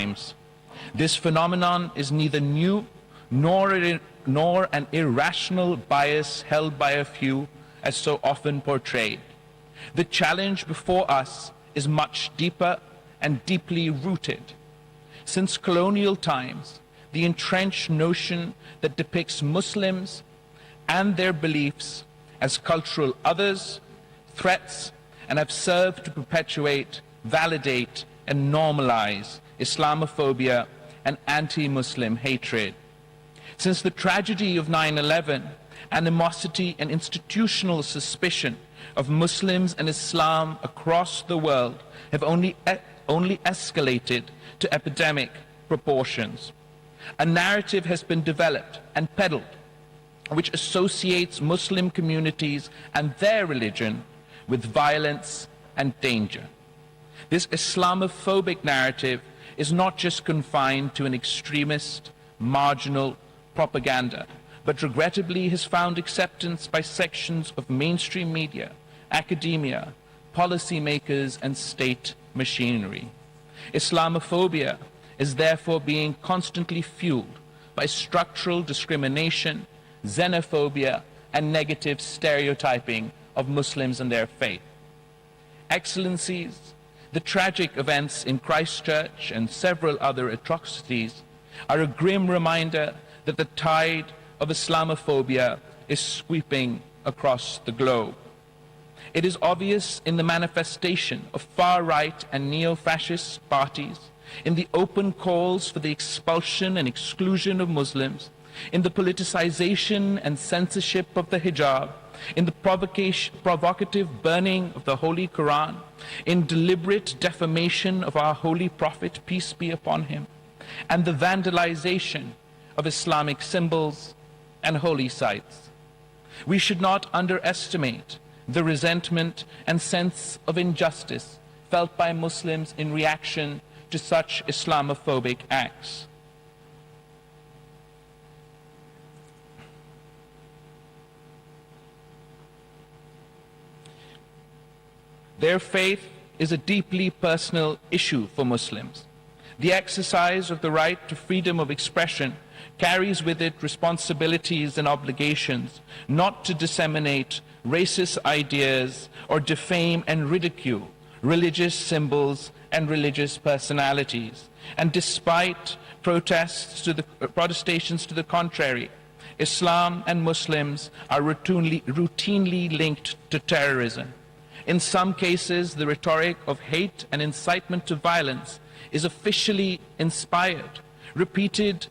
times. This phenomenon is neither new nor an irrational bias held by a few, as so often portrayed. The challenge before us is much deeper and deeply rooted. Since colonial times, the entrenched notion that depicts Muslims and their beliefs as cultural others, threats, and have served to perpetuate, validate, and normalize Islamophobia and anti-Muslim hatred. Since the tragedy of 9/11, animosity and institutional suspicion of Muslims and Islam across the world have only escalated to epidemic proportions. A narrative has been developed and peddled which associates Muslim communities and their religion with violence and danger. This Islamophobic narrative is not just confined to an extremist, marginal propaganda, but regrettably has found acceptance by sections of mainstream media, academia, policymakers, and state machinery. Islamophobia is therefore being constantly fueled by structural discrimination, xenophobia, and negative stereotyping of Muslims and their faith. Excellencies, the tragic events in Christchurch and several other atrocities are a grim reminder that the tide of Islamophobia is sweeping across the globe. It is obvious in the manifestation of far-right and neo-fascist parties, in the open calls for the expulsion and exclusion of Muslims, in the politicization and censorship of the hijab, in the provocative burning of the Holy Quran, in deliberate defamation of our Holy Prophet, peace be upon him, and the vandalization of Islamic symbols and holy sites. We should not underestimate the resentment and sense of injustice felt by Muslims in reaction to such Islamophobic acts. Their faith is a deeply personal issue for Muslims. The exercise of the right to freedom of expression carries with it responsibilities and obligations not to disseminate racist ideas or defame and ridicule religious symbols and religious personalities. And despite protestations to the contrary, Islam and Muslims are routinely linked to terrorism. In some cases, the rhetoric of hate and incitement to violence is officially inspired. Repeated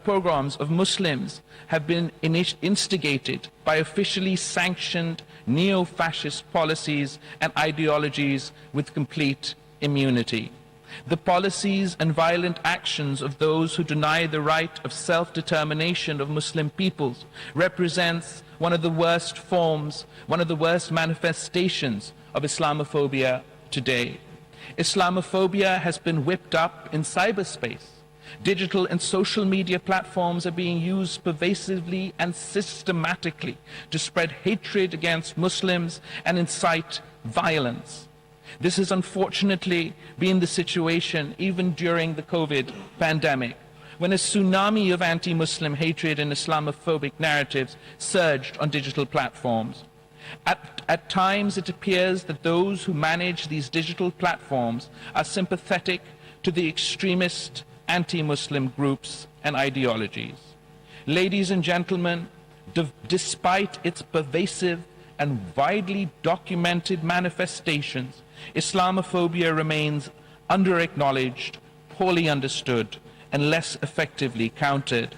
pogroms of Muslims have been instigated by officially sanctioned neo-fascist policies and ideologies with complete immunity. The policies and violent actions of those who deny the right of self-determination of Muslim peoples represents one of the worst forms, one of the worst manifestations of Islamophobia today. Islamophobia has been whipped up in cyberspace. Digital and social media platforms are being used pervasively and systematically to spread hatred against Muslims and incite violence. This has unfortunately been the situation even during the COVID pandemic, when a tsunami of anti-Muslim hatred and Islamophobic narratives surged on digital platforms. At times, it appears that those who manage these digital platforms are sympathetic to the extremist anti-Muslim groups and ideologies. Ladies and gentlemen, despite its pervasive and widely documented manifestations, Islamophobia remains under-acknowledged, poorly understood, and less effectively countered.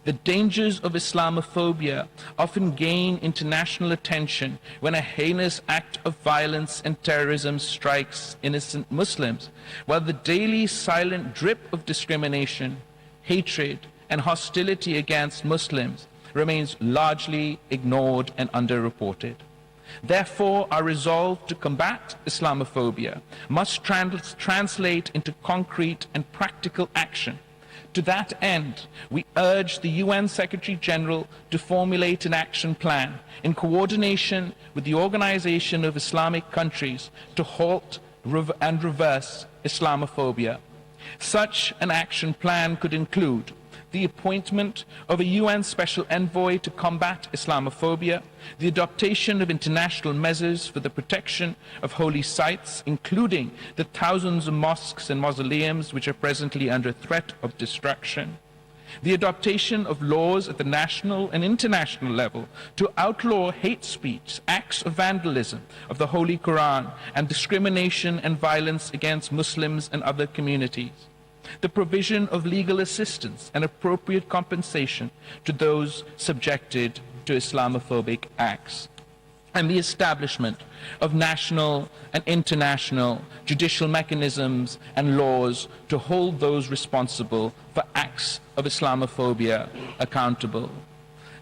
The dangers of Islamophobia often gain international attention when a heinous act of violence and terrorism strikes innocent Muslims, while the daily silent drip of discrimination, hatred, and hostility against Muslims remains largely ignored and underreported. Therefore, our resolve to combat Islamophobia must translate into concrete and practical action. To that end, we urge the UN Secretary-General to formulate an action plan in coordination with the Organization of Islamic Countries to halt and reverse Islamophobia. Such an action plan could include the appointment of a UN Special Envoy to combat Islamophobia, the adoption of international measures for the protection of holy sites, including the thousands of mosques and mausoleums which are presently under threat of destruction, the adoption of laws at the national and international level to outlaw hate speech, acts of vandalism of the Holy Quran, and discrimination and violence against Muslims and other communities, the provision of legal assistance and appropriate compensation to those subjected to Islamophobic acts, and the establishment of national and international judicial mechanisms and laws to hold those responsible for acts of Islamophobia accountable.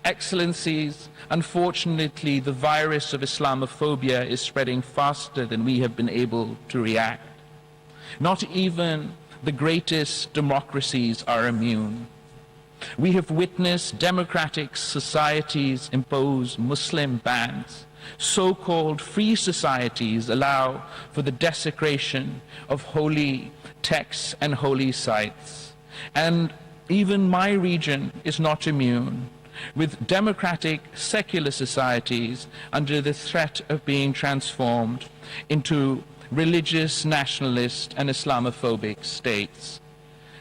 Excellencies, unfortunately, the virus of Islamophobia is spreading faster than we have been able to react. Not even the greatest democracies are immune. We have witnessed democratic societies impose Muslim bans. So-called free societies allow for the desecration of holy texts and holy sites. And even my region is not immune, with democratic secular societies under the threat of being transformed into religious, nationalist, and Islamophobic states.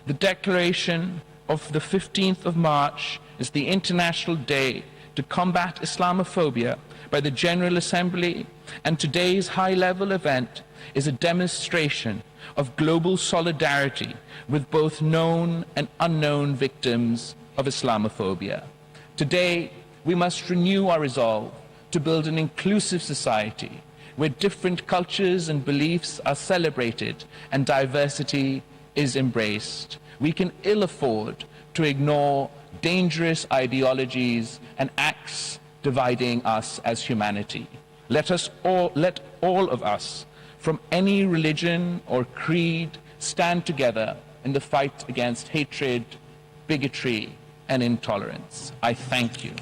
The declaration of the 15th of March is the International Day to Combat Islamophobia by the General Assembly, and today's high-level event is a demonstration of global solidarity with both known and unknown victims of Islamophobia. Today, we must renew our resolve to build an inclusive society where different cultures and beliefs are celebrated and diversity is embraced. We can ill afford to ignore dangerous ideologies and acts dividing us as humanity. Let all of us, from any religion or creed, stand together in the fight against hatred, bigotry, and intolerance. I thank you.